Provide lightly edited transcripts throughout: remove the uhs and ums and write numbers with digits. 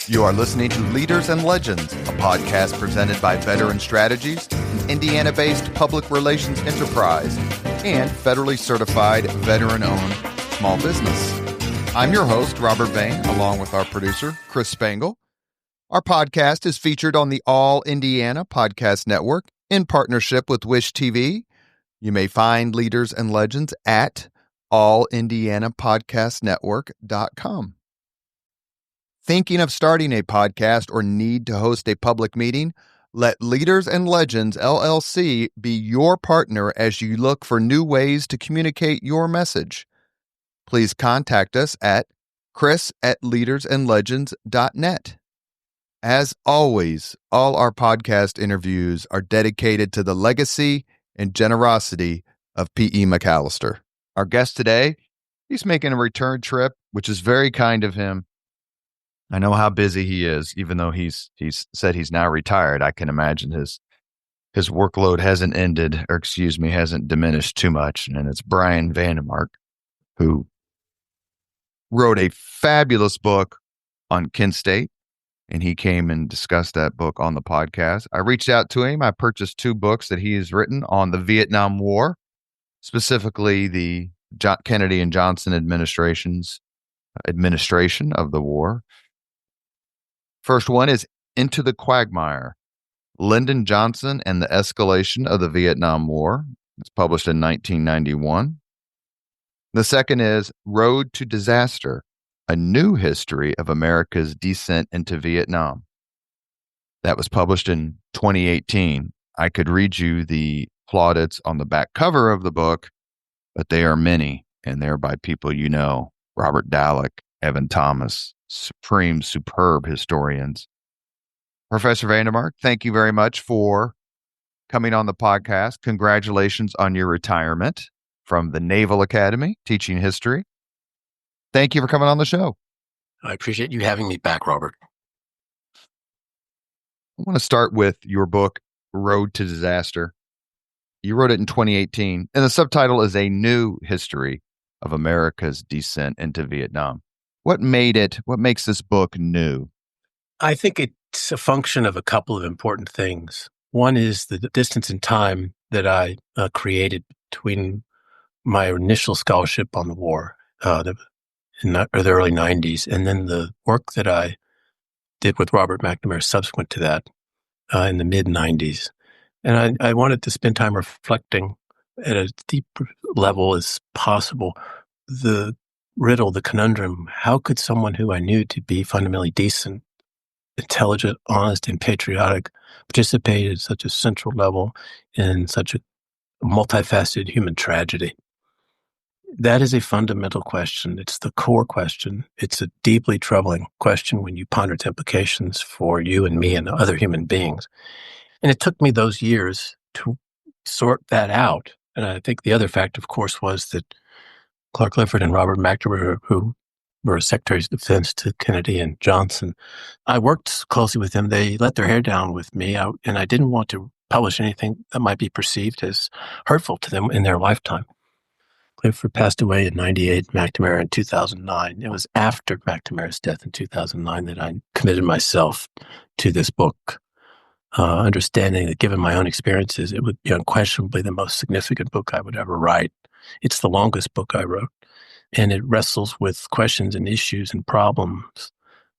You are listening to Leaders and Legends, a podcast presented by Veteran Strategies, an Indiana-based public relations enterprise, and federally certified veteran-owned small business. I'm your host, Robert Vane, along with our producer, Chris Spangle. Our podcast is featured on the All Indiana Podcast Network in partnership with Wish TV. You may find Leaders and Legends at allindianapodcastnetwork.com. Thinking of starting a podcast or need to host a public meeting? Let Leaders and Legends LLC be your partner as you look for new ways to communicate your message. Please contact us at chris@leadersandlegends.net. As always, all our podcast interviews are dedicated to the legacy and generosity of P.E. McAllister. Our guest today, he's making a return trip, which is very kind of him. I know how busy he is, even though he's said he's now retired. I can imagine his workload hasn't hasn't diminished too much. And it's Brian VanDeMark, who wrote a fabulous book on Kent State, and he came and discussed that book on the podcast. I reached out to him. I purchased 2 books that he has written on the Vietnam War, specifically the Kennedy and Johnson administration of the war. First one is Into the Quagmire, Lyndon Johnson and the Escalation of the Vietnam War. It's published in 1991. The second is Road to Disaster, A New History of America's Descent into Vietnam. That was published in 2018. I could read you the plaudits on the back cover of the book, but they are many, and they're by people you know, Robert Dallek, Evan Thomas, superb historians. Professor VanDeMark, thank you very much for coming on the podcast. Congratulations on your retirement from the Naval Academy, teaching history. Thank you for coming on the show. I appreciate you having me back, Robert. I want to start with your book, Road to Disaster. You wrote it in 2018, and the subtitle is A New History of America's Descent into Vietnam. What makes this book new? I think it's a function of a couple of important things. One is the distance in time that I created between my initial scholarship on the war in the early 90s, and then the work that I did with Robert McNamara subsequent to that in the mid-90s. And I wanted to spend time reflecting at a deep level as possible the riddle, the conundrum. How could someone who I knew to be fundamentally decent, intelligent, honest, and patriotic participate at such a central level in such a multifaceted human tragedy? That is a fundamental question. It's the core question. It's a deeply troubling question when you ponder its implications for you and me and other human beings. And it took me those years to sort that out. And I think the other fact, of course, was that Clark Clifford and Robert McNamara, who were Secretaries of Defense to Kennedy and Johnson, I worked closely with them. They let their hair down with me, and I didn't want to publish anything that might be perceived as hurtful to them in their lifetime. Clifford passed away in 98, McNamara in 2009. It was after McNamara's death in 2009 that I committed myself to this book, understanding that given my own experiences, it would be unquestionably the most significant book I would ever write. It's the longest book I wrote, and it wrestles with questions and issues and problems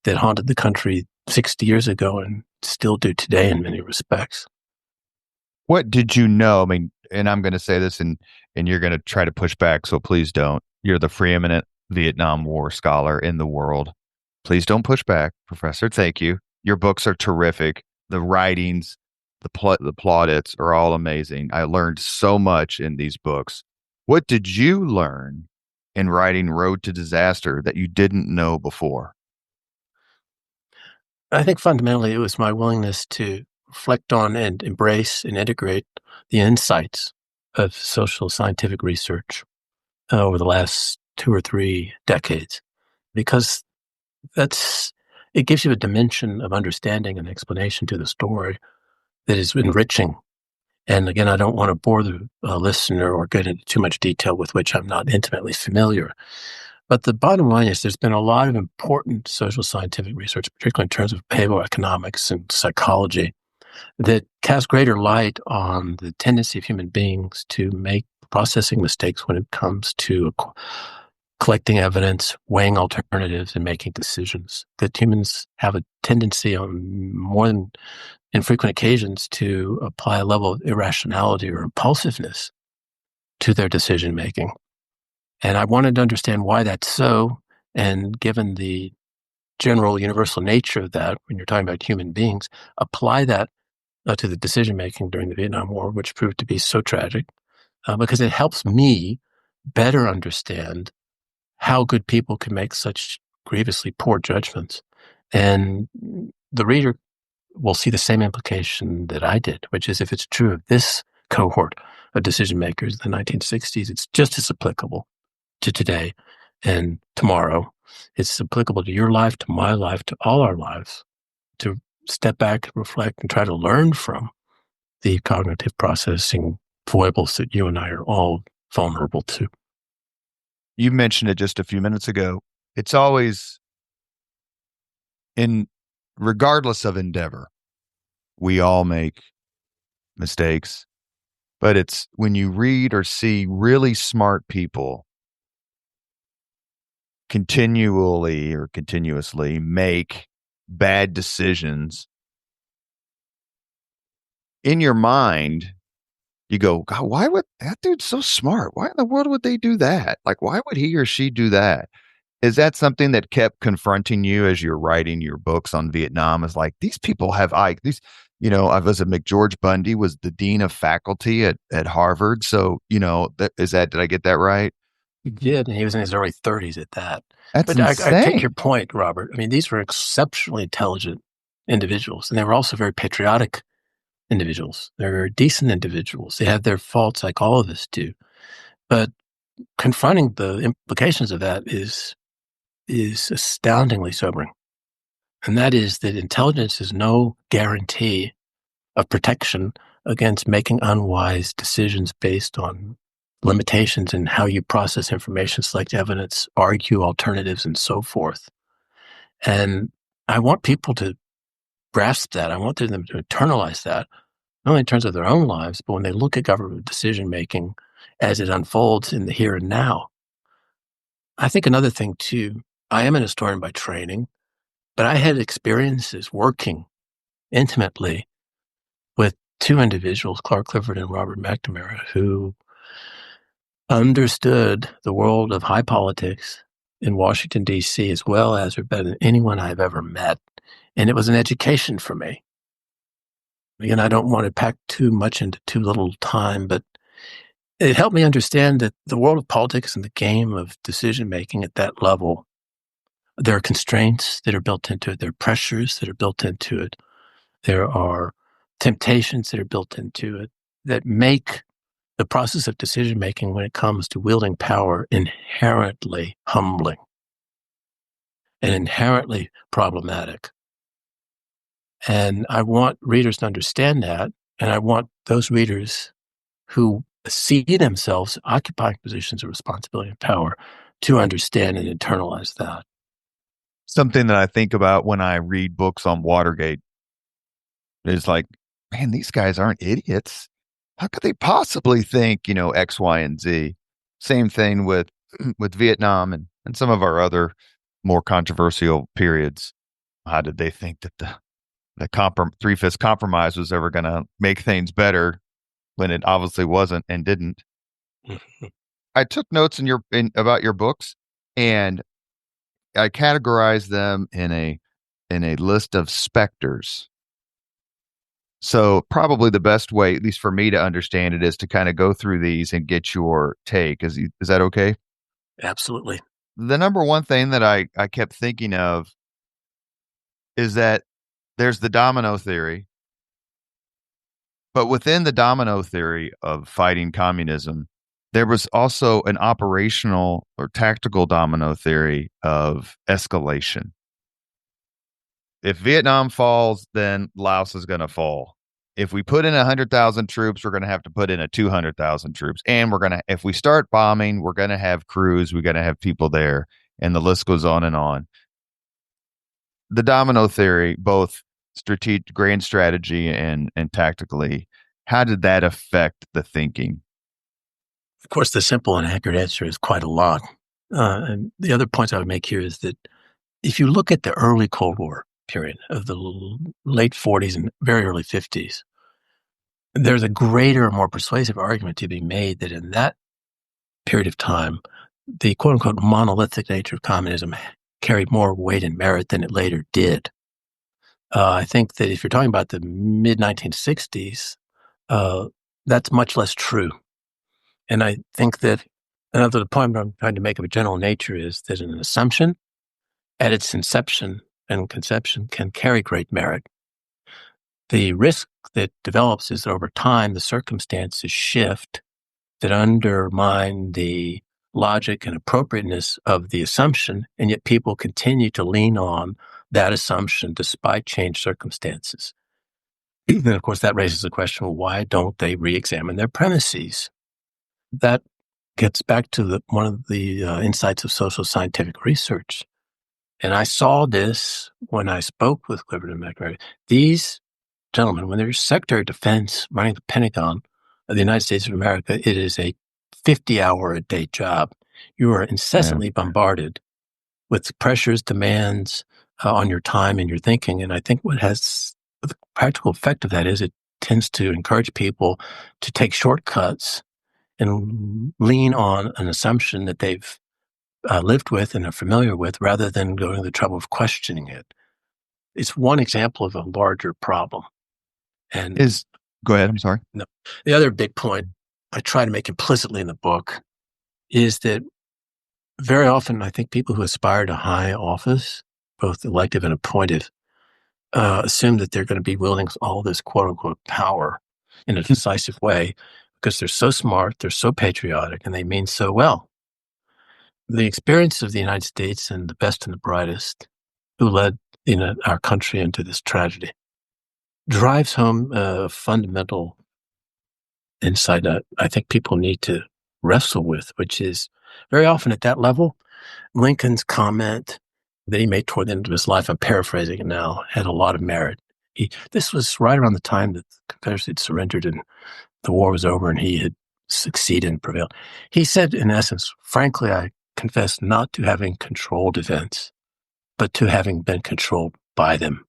that haunted the country 60 years ago and still do today in many respects. What did you know? I mean, and I'm going to say this, and you're going to try to push back, so please don't. You're the preeminent Vietnam War scholar in the world. Please don't push back, Professor. Thank you. Your books are terrific. The writings, the plaudits are all amazing. I learned so much in these books. What did you learn in writing Road to Disaster that you didn't know before? I think fundamentally it was my willingness to reflect on and embrace and integrate the insights of social scientific research over the last 2 or 3 decades, because it gives you a dimension of understanding and explanation to the story that is enriching. And again, I don't want to bore the listener or get into too much detail with which I'm not intimately familiar. But the bottom line is there's been a lot of important social scientific research, particularly in terms of behavioral economics and psychology, that casts greater light on the tendency of human beings to make processing mistakes when it comes to collecting evidence, weighing alternatives, and making decisions. That humans have a tendency on more than infrequent occasions to apply a level of irrationality or impulsiveness to their decision making. And I wanted to understand why that's so. And given the general universal nature of that, when you're talking about human beings, apply that to the decision making during the Vietnam War, which proved to be so tragic, because it helps me better understand how good people can make such grievously poor judgments. And the reader will see the same implication that I did, which is if it's true of this cohort of decision makers in the 1960s, it's just as applicable to today and tomorrow. It's applicable to your life, to my life, to all our lives, to step back, reflect, and try to learn from the cognitive processing foibles that you and I are all vulnerable to. You mentioned it just a few minutes ago. It's always regardless of endeavor, we all make mistakes, but it's when you read or see really smart people continually or continuously make bad decisions, in your mind, you go, God, why would that dude's so smart? Why in the world would they do that? Like, why would he or she do that? Is that something that kept confronting you as you're writing your books on Vietnam? Is like, these people have I was a McGeorge Bundy was the dean of faculty at Harvard. So, did I get that right? He did, and he was in his early 30s at that. That's But I take your insane. point, Robert. I mean, these were exceptionally intelligent individuals, and they were also very patriotic individuals. They're very decent individuals. They have their faults like all of us do. But confronting the implications of that is astoundingly sobering. And that is that intelligence is no guarantee of protection against making unwise decisions based on limitations in how you process information, select evidence, argue alternatives, and so forth. And I want people to grasp that. I want them to internalize that, not only in terms of their own lives, but when they look at government decision making as it unfolds in the here and now. I think another thing, too, I am an historian by training, but I had experiences working intimately with two individuals, Clark Clifford and Robert McNamara, who understood the world of high politics in Washington, D.C., as well as or better than anyone I've ever met. And it was an education for me. Again, I don't want to pack too much into too little time, but it helped me understand that the world of politics and the game of decision-making at that level, there are constraints that are built into it. There are pressures that are built into it. There are temptations that are built into it that make the process of decision-making when it comes to wielding power inherently humbling and inherently problematic. And I want readers to understand that, and I want those readers who see themselves occupying positions of responsibility and power to understand and internalize that. Something that I think about when I read books on Watergate is like, man, these guys aren't idiots. How could they possibly think, X, Y, and Z? Same thing with Vietnam and some of our other more controversial periods. How did they think that the three-fifths compromise was ever going to make things better when it obviously wasn't and didn't? I took notes about your books, and I categorized them in a list of specters. So probably the best way, at least for me to understand it, is to kind of go through these and get your take. Is that okay? Absolutely. The number one thing that I kept thinking of is that there's the domino theory, but within the domino theory of fighting communism, there was also an operational or tactical domino theory of escalation. If Vietnam falls, then Laos is going to fall. if we put in 100,000 troops, we're going to have to put in a 200,000 troops. And if we start bombing, we're going to have crews, we're going to have people there. And the list goes on and on. The domino theory, both grand strategy and tactically, how did that affect the thinking? Of course, the simple and accurate answer is quite a lot. And the other points I would make here is that if you look at the early Cold War period of the late 40s and very early 50s, there's a greater, more persuasive argument to be made that in that period of time, the quote-unquote monolithic nature of communism carried more weight and merit than it later did. I think that if you're talking about the mid-1960s, that's much less true. And I think that another point I'm trying to make of a general nature is that an assumption at its inception and conception can carry great merit. The risk that develops is that over time, the circumstances shift that undermine the logic and appropriateness of the assumption, and yet people continue to lean on that assumption despite changed circumstances. And of course, that raises the question, well, why don't they re-examine their premises? That gets back to one of the insights of social scientific research. And I saw this when I spoke with Clifford and McNamara. These gentlemen, when they're Secretary of Defense running the Pentagon of the United States of America, it is a 50-hour-a-day job. You are incessantly bombarded with pressures, demands on your time and your thinking. And I think what has the practical effect of that is it tends to encourage people to take shortcuts and lean on an assumption that they've lived with and are familiar with rather than going to the trouble of questioning it. It's one example of a larger problem. And go ahead. I'm sorry. No, the other big point I try to make implicitly in the book is that very often I think people who aspire to high office, both elective and appointed, assume that they're going to be wielding all this quote unquote power in a decisive way because they're so smart, they're so patriotic, and they mean so well. The experience of the United States and the best and the brightest who led our country into this tragedy drives home a fundamental insight that I think people need to wrestle with, which is very often at that level, Lincoln's comment that he made toward the end of his life, I'm paraphrasing it now, had a lot of merit. This was right around the time that the Confederacy had surrendered and the war was over and he had succeeded and prevailed. He said, in essence, frankly, I confess not to having controlled events, but to having been controlled by them.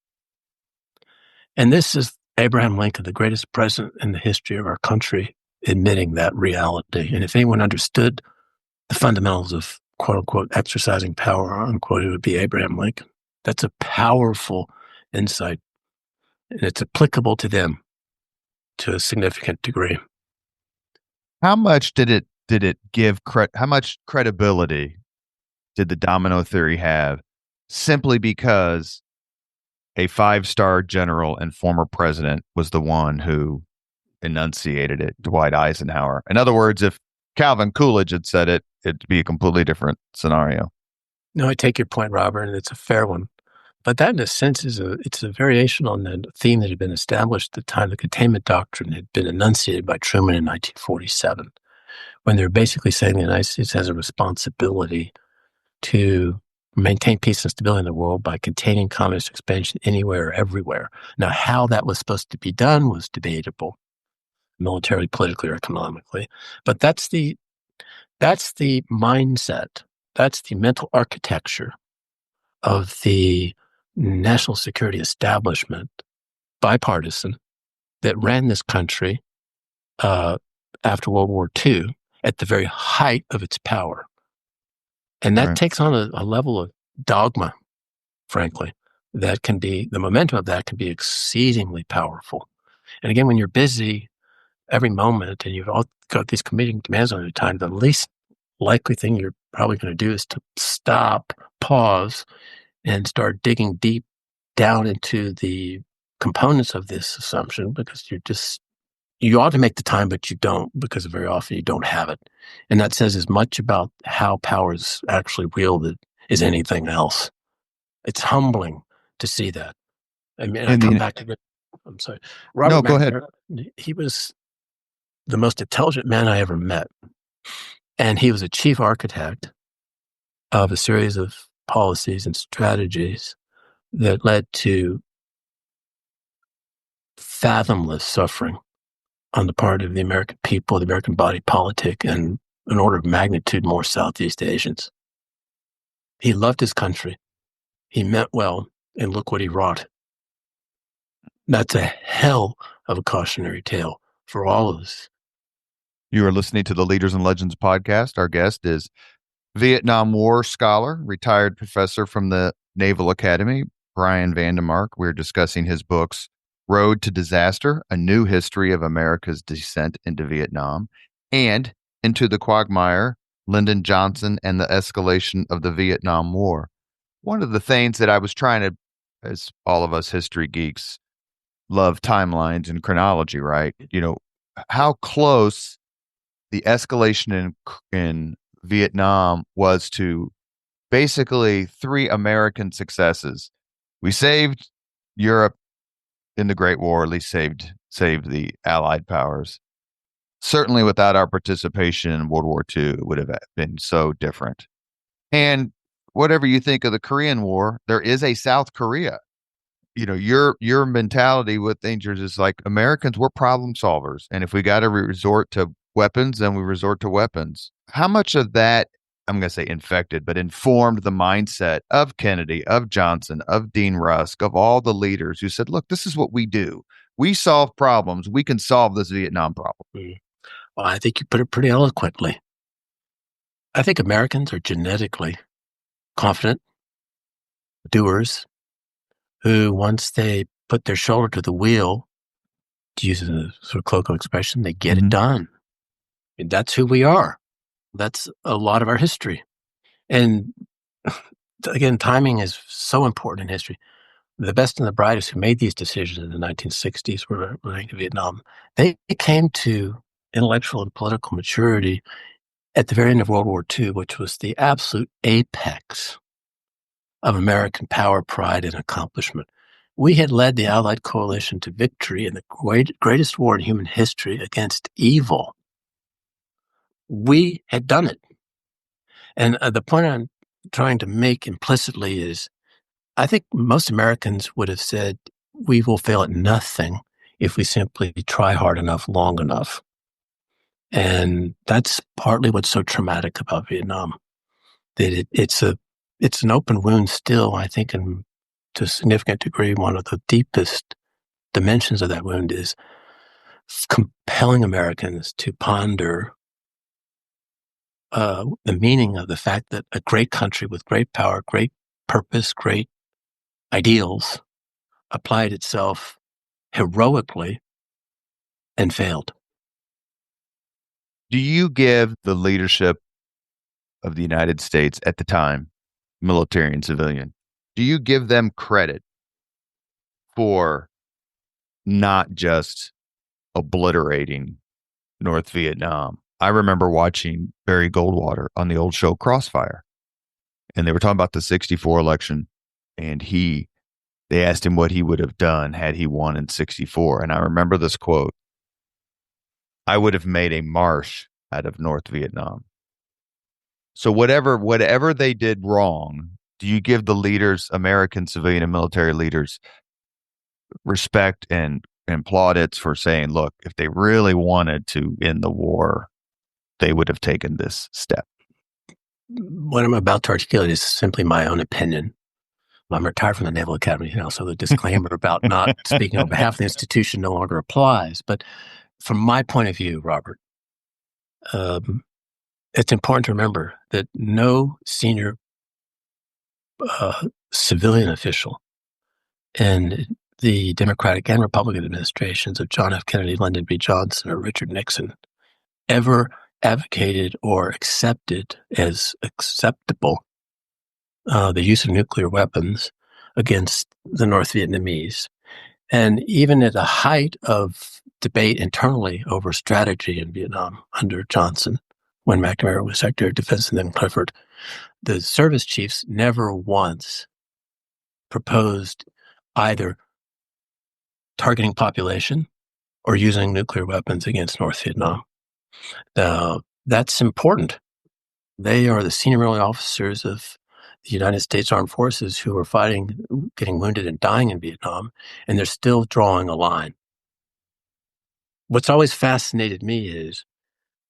And this is Abraham Lincoln, the greatest president in the history of our country, admitting that reality. And if anyone understood the fundamentals of quote unquote exercising power, unquote, it would be Abraham Lincoln. That's a powerful insight. And it's applicable to them to a significant degree. How much did it give how much credibility did the domino theory have simply because a 5-star general and former president was the one who enunciated it, Dwight Eisenhower? In other words, if Calvin Coolidge had said it, it'd be a completely different scenario. No, I take your point, Robert, and it's a fair one. But that, in a sense, it's a variation on the theme that had been established at the time the containment doctrine had been enunciated by Truman in 1947, when they're basically saying the United States has a responsibility to maintain peace and stability in the world by containing communist expansion anywhere, everywhere. Now, how that was supposed to be done was debatable, militarily, politically, or economically. But that's the mindset, that's the mental architecture of the national security establishment, bipartisan, that ran this country after World War II at the very height of its power. And that takes on a level of dogma, frankly, that can be, the momentum of that can be exceedingly powerful. And again, when you're busy every moment and you've all got these competing demands on your time, the least likely thing you're probably going to do is to stop, pause, and start digging deep down into the components of this assumption, because you ought to make the time, but you don't, because very often you don't have it. And that says as much about how power is actually wielded as anything else. It's humbling to see that. I mean, I come back to it. I'm sorry. No, Robert go ahead. McNamara, he was the most intelligent man I ever met. And he was a chief architect of a series of policies and strategies that led to fathomless suffering on the part of the American people, the American body politic, and an order of magnitude more Southeast Asians. He loved his country. He meant well, and look what he wrought. That's a hell of a cautionary tale for all of us. You are listening to the Leaders and Legends podcast. Our guest is Vietnam War scholar, retired professor from the Naval Academy, Brian VanDeMark. We're discussing his books, Road to Disaster, A New History of America's Descent into Vietnam, and Into the Quagmire, Lyndon Johnson and the Escalation of the Vietnam War. One of the things that I was trying to, as all of us history geeks love timelines and chronology, right? How close the escalation in Vietnam was to basically three American successes. We saved Europe in the Great War, at least saved the Allied powers. Certainly without our participation in World War II, it would have been so different. And whatever you think of the Korean War, there is a South Korea. Your mentality with things is just like Americans, we're problem solvers. And if we got to resort to weapons, then we resort to weapons. How much of that, I'm going to say infected, but informed the mindset of Kennedy, of Johnson, of Dean Rusk, of all the leaders who said, look, this is what we do. We solve problems. We can solve this Vietnam problem. Well, I think you put it pretty eloquently. I think Americans are genetically confident doers who, once they put their shoulder to the wheel, to use a sort of colloquial expression, they get it done. And that's who we are. That's a lot of our history. And again, timing is so important in history. The best and the brightest who made these decisions in the 1960s were relating to Vietnam. They came to intellectual and political maturity at the very end of World War II, which was the absolute apex of American power, pride, and accomplishment. We had led the Allied coalition to victory in the greatest war in human history against evil. We had done it. And the point I'm trying to make implicitly is I think most Americans would have said, we will fail at nothing if we simply try hard enough, long enough. And that's partly what's so traumatic about Vietnam, that it's an open wound still, I think, and to a significant degree, one of the deepest dimensions of that wound is compelling Americans to ponder the meaning of the fact that a great country with great power, great purpose, great ideals applied itself heroically and failed. Do you give the leadership of the United States at the time, military and civilian, do you give them credit for not just obliterating North Vietnam? I remember watching Barry Goldwater on the old show Crossfire, and they were talking about the 1964 election, and they asked him what he would have done had he won in 1964. And I remember this quote: I would have made a marsh out of North Vietnam. So whatever they did wrong, do you give the leaders, American civilian and military leaders, respect and plaudits for saying, look, if they really wanted to end the war, they would have taken this step? What I'm about to articulate is simply my own opinion. I'm retired from the Naval Academy now, so the disclaimer about not speaking on behalf of the institution no longer applies. But from my point of view, Robert, it's important to remember that no senior civilian official in the Democratic and Republican administrations of John F. Kennedy, Lyndon B. Johnson, or Richard Nixon ever advocated or accepted as acceptable the use of nuclear weapons against the North Vietnamese. And even at the height of debate internally over strategy in Vietnam under Johnson, when McNamara was Secretary of Defense and then Clifford, the service chiefs never once proposed either targeting population or using nuclear weapons against North Vietnam. That's important. They are the senior military officers of the United States Armed Forces who are fighting, getting wounded and dying in Vietnam, and they're still drawing a line. What's always fascinated me is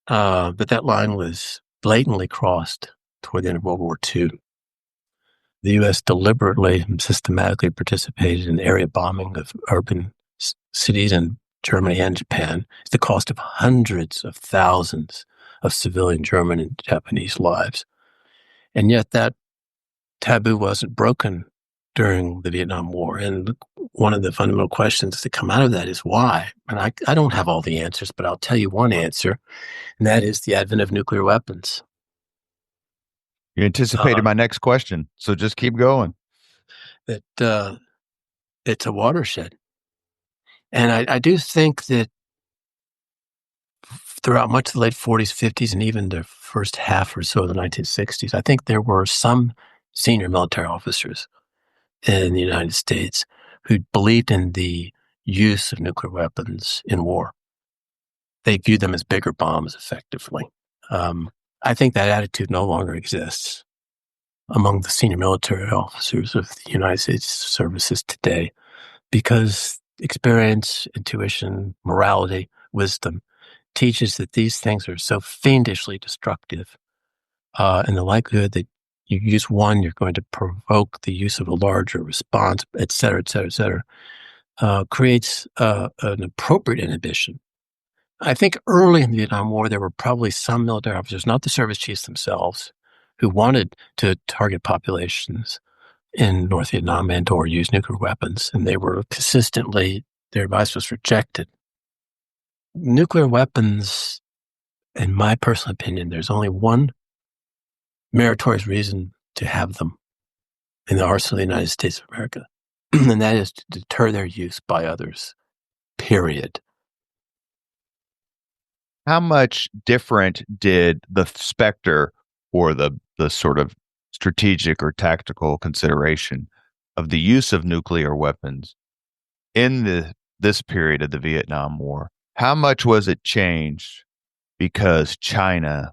that line was blatantly crossed toward the end of World War II. The U.S. deliberately and systematically participated in area bombing of urban cities in Germany and Japan at the cost of hundreds of thousands of civilian German and Japanese lives. And yet that taboo wasn't broken during the Vietnam War. And one of the fundamental questions that come out of that is why? And I don't have all the answers, but I'll tell you one answer, and that is the advent of nuclear weapons. You anticipated my next question, so just keep going. That it's a watershed. And I do think that throughout much of the late 40s, 50s, and even the first half or so of the 1960s, I think there were some senior military officers in the United States who believed in the use of nuclear weapons in war. They viewed them as bigger bombs, effectively. I think that attitude no longer exists among the senior military officers of the United States services today because experience, intuition, morality, wisdom teaches that these things are so fiendishly destructive, and the likelihood that you use one, you're going to provoke the use of a larger response, et cetera, et cetera, et cetera, creates an appropriate inhibition. I think early in the Vietnam War, there were probably some military officers, not the service chiefs themselves, who wanted to target populations in North Vietnam and or use nuclear weapons, and they were consistently, their advice was rejected. Nuclear weapons, in my personal opinion, there's only one meritorious reason to have them in the arsenal of the United States of America, and that is to deter their use by others, period. How much different did the specter or the sort of strategic or tactical consideration of the use of nuclear weapons in this period of the Vietnam War, how much was it changed because China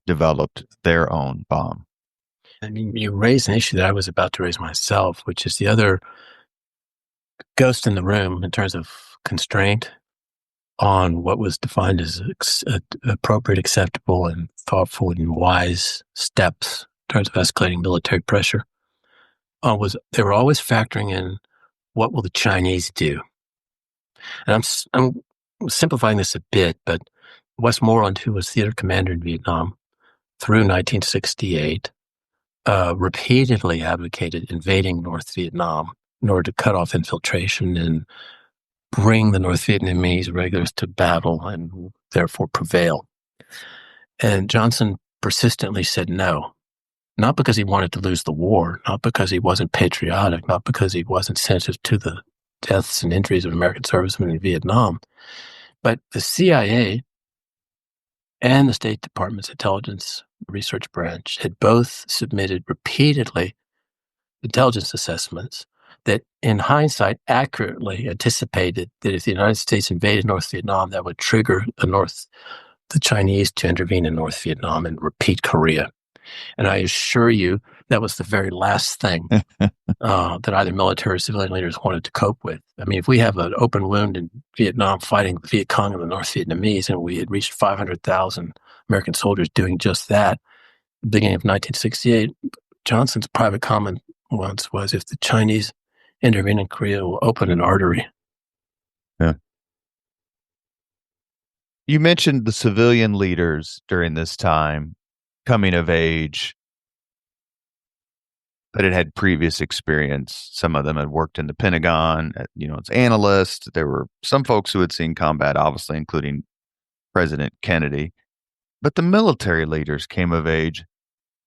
developed their own bomb? I mean, you raised an issue that I was about to raise myself, which is the other ghost in the room in terms of constraint on what was defined as appropriate, acceptable, and thoughtful and wise steps in terms of escalating military pressure. Was they were always factoring in what will the Chinese do? And I'm simplifying this a bit, but Westmoreland, who was theater commander in Vietnam through 1968, repeatedly advocated invading North Vietnam in order to cut off infiltration and bring the North Vietnamese regulars to battle and therefore prevail. And Johnson persistently said no, not because he wanted to lose the war, not because he wasn't patriotic, not because he wasn't sensitive to the deaths and injuries of American servicemen in Vietnam, but the CIA and the State Department's intelligence research branch had both submitted repeatedly intelligence assessments that, in hindsight, accurately anticipated that if the United States invaded North Vietnam, that would trigger the Chinese to intervene in North Vietnam and repeat Korea. And I assure you, that was the very last thing that either military or civilian leaders wanted to cope with. I mean, if we have an open wound in Vietnam fighting the Viet Cong and the North Vietnamese, and we had reached 500,000 American soldiers doing just that, at the beginning of 1968, Johnson's private comment once was, if the Chinese intervene in Korea, will open an artery. Yeah. You mentioned the civilian leaders during this time coming of age that had previous experience. Some of them had worked in the Pentagon, as analysts. There were some folks who had seen combat, obviously, including President Kennedy. But the military leaders came of age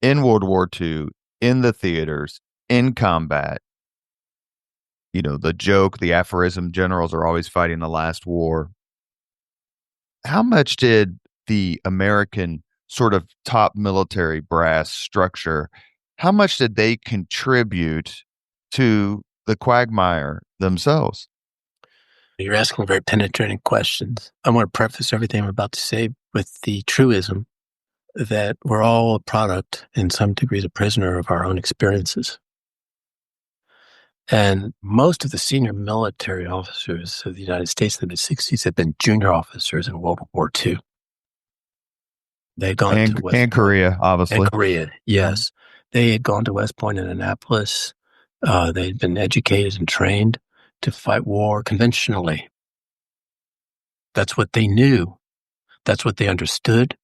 in World War II, in the theaters, in combat. The joke, the aphorism, generals are always fighting the last war. How much did the American sort of top military brass structure, how much did they contribute to the quagmire themselves? You're asking very penetrating questions. I want to preface everything I'm about to say with the truism that we're all a product, in some degrees, a prisoner of our own experiences. And most of the senior military officers of the United States in the mid-'60s had been junior officers in World War II. They had gone to West and Point. Korea, obviously. And Korea, yes. They had gone to West Point and Annapolis. They'd been educated and trained to fight war conventionally. That's what they knew. That's what they understood.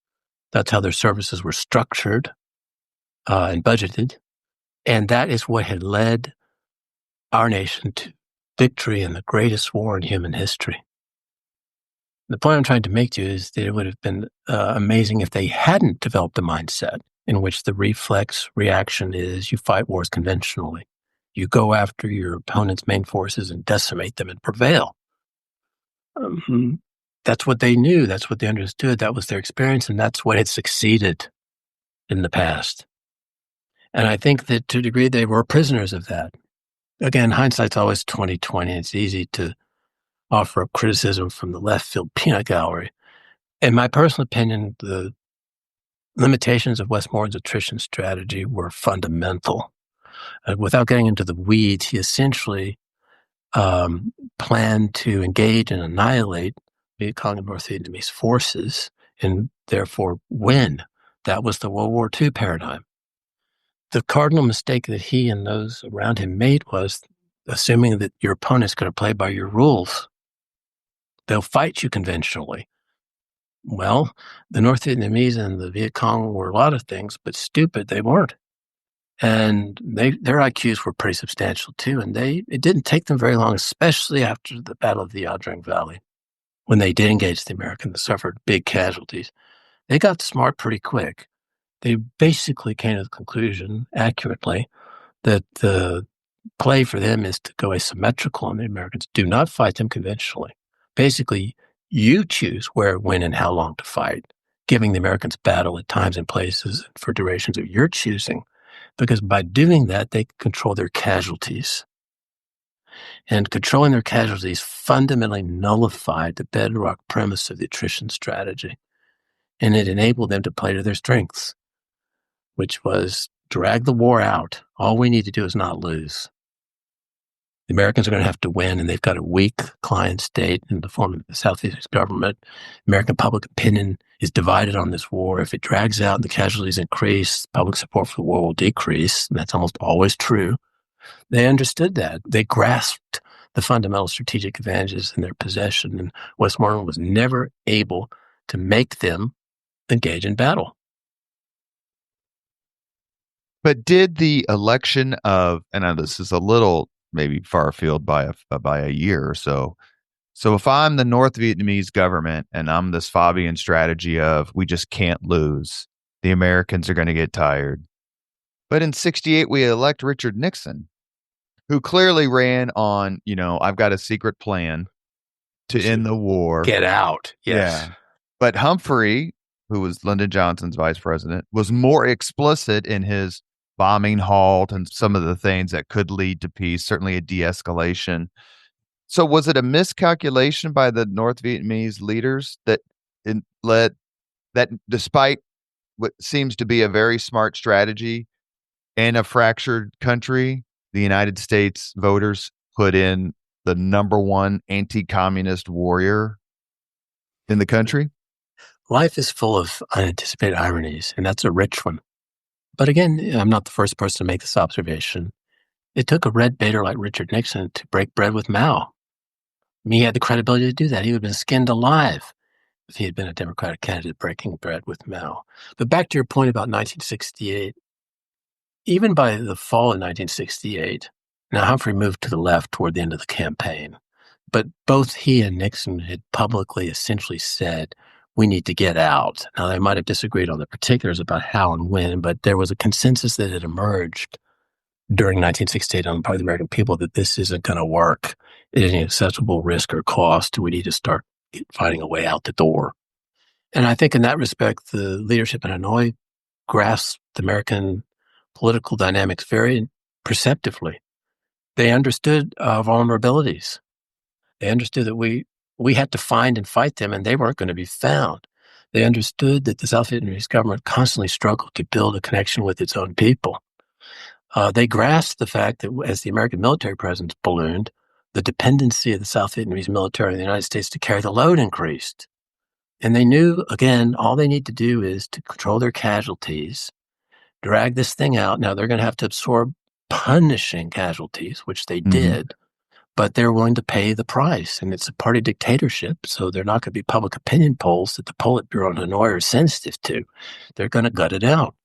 That's how their services were structured and budgeted. And that is what had led our nation to victory in the greatest war in human history. The point I'm trying to make to you is that it would have been amazing if they hadn't developed a mindset in which the reflex reaction is you fight wars conventionally. You go after your opponent's main forces and decimate them and prevail. That's what they knew. That's what they understood. That was their experience, and that's what had succeeded in the past. And I think that to a degree they were prisoners of that. Again, hindsight's always 20/20. It's easy to offer up criticism from the left field peanut gallery. In my personal opinion, the limitations of Westmoreland's attrition strategy were fundamental. Without getting into the weeds, he essentially planned to engage and annihilate Viet Cong and North Vietnamese forces and therefore win. That was the World War II paradigm. The cardinal mistake that he and those around him made was assuming that your opponent's going to play by your rules. They'll fight you conventionally. Well, the North Vietnamese and the Viet Cong were a lot of things, but stupid they weren't. And their IQs were pretty substantial too. And it didn't take them very long, especially after the Battle of the Ia Valley, when they did engage the Americans, suffered big casualties. They got smart pretty quick. They basically came to the conclusion, accurately, that the play for them is to go asymmetrical, and the Americans do not fight them conventionally. Basically, you choose where, when, and how long to fight, giving the Americans battle at times and places for durations of your choosing, because by doing that, they control their casualties. And controlling their casualties fundamentally nullified the bedrock premise of the attrition strategy, and it enabled them to play to their strengths, which was drag the war out. All we need to do is not lose. The Americans are going to have to win, and they've got a weak client state in the form of the South Vietnamese government. American public opinion is divided on this war. If it drags out and the casualties increase, public support for the war will decrease. And that's almost always true. They understood that. They grasped the fundamental strategic advantages in their possession, and Westmoreland was never able to make them engage in battle. But did the election of, and I know this is a little maybe far afield by a year or so. So if I'm the North Vietnamese government and I'm this Fabian strategy of we just can't lose, the Americans are going to get tired. But in 1968, we elect Richard Nixon, who clearly ran on, I've got a secret plan to end the war. Get out. Yes. Yeah. But Humphrey, who was Lyndon Johnson's vice president, was more explicit in his bombing halt and some of the things that could lead to peace, certainly a de-escalation. So was it a miscalculation by the North Vietnamese leaders that led that, despite what seems to be a very smart strategy in a fractured country, the United States voters put in the number one anti-communist warrior in the country? Life is full of unanticipated ironies, and that's a rich one. But again, I'm not the first person to make this observation. It took a red baiter like Richard Nixon to break bread with Mao. He had the credibility to do that. He would have been skinned alive if he had been a Democratic candidate breaking bread with Mao. But back to your point about 1968, even by the fall of 1968, now Humphrey moved to the left toward the end of the campaign, but both he and Nixon had publicly essentially said, we need to get out. Now, they might have disagreed on the particulars about how and when, but there was a consensus that had emerged during 1968 on the part of the American people that this isn't going to work at any acceptable risk or cost. We need to start finding a way out the door. And I think in that respect, the leadership in Hanoi grasped the American political dynamics very perceptively. They understood vulnerabilities. They understood that we had to find and fight them, and they weren't going to be found. They understood that the South Vietnamese government constantly struggled to build a connection with its own people. They grasped the fact that as the American military presence ballooned, the dependency of the South Vietnamese military in the United States to carry the load increased. And they knew, again, all they need to do is to control their casualties, drag this thing out. Now, they're going to have to absorb punishing casualties, which they did, but they're willing to pay the price. And it's a party dictatorship, so they're not going to be public opinion polls that the Politburo in Hanoi are sensitive to. They're going to gut it out.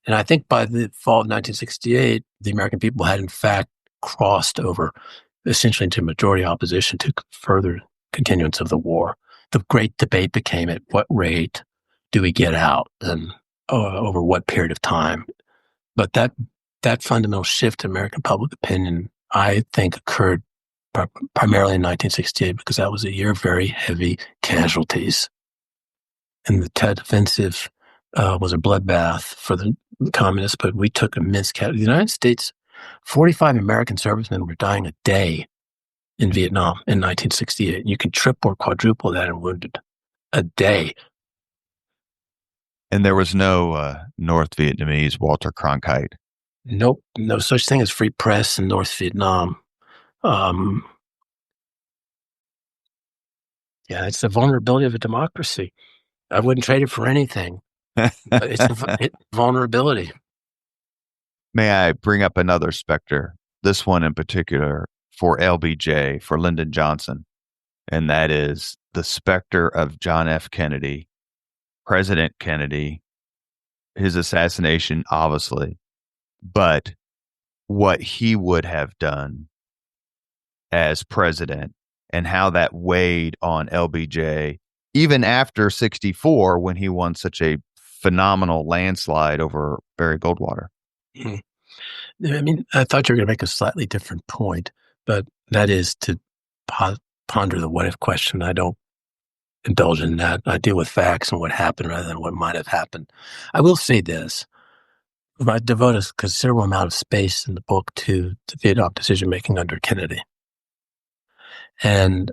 And I think by the fall of 1968, the American people had, in fact, crossed over essentially into majority opposition to further continuance of the war. The great debate became, at what rate do we get out and over what period of time? But that fundamental shift in American public opinion, I think, occurred primarily in 1968 because that was a year of very heavy casualties. And the Tet Offensive was a bloodbath for the communists, but we took immense casualties. The United States, 45 American servicemen were dying a day in Vietnam in 1968. You can triple or quadruple that in wounded a day. And there was no North Vietnamese Walter Cronkite. Nope, no such thing as free press in North Vietnam. Yeah, it's the vulnerability of a democracy. I wouldn't trade it for anything. It's a vulnerability. May I bring up another specter, this one in particular for LBJ, for Lyndon Johnson, and that is the specter of John F. Kennedy, President Kennedy, his assassination, obviously, but what he would have done as president and how that weighed on LBJ, even after 64, when he won such a phenomenal landslide over Barry Goldwater. I mean, I thought you were going to make a slightly different point, but that is to ponder the what-if question. I don't indulge in that. I deal with facts and what happened rather than what might have happened. I will say this. I devote a considerable amount of space in the book to the Vietnam decision-making under Kennedy and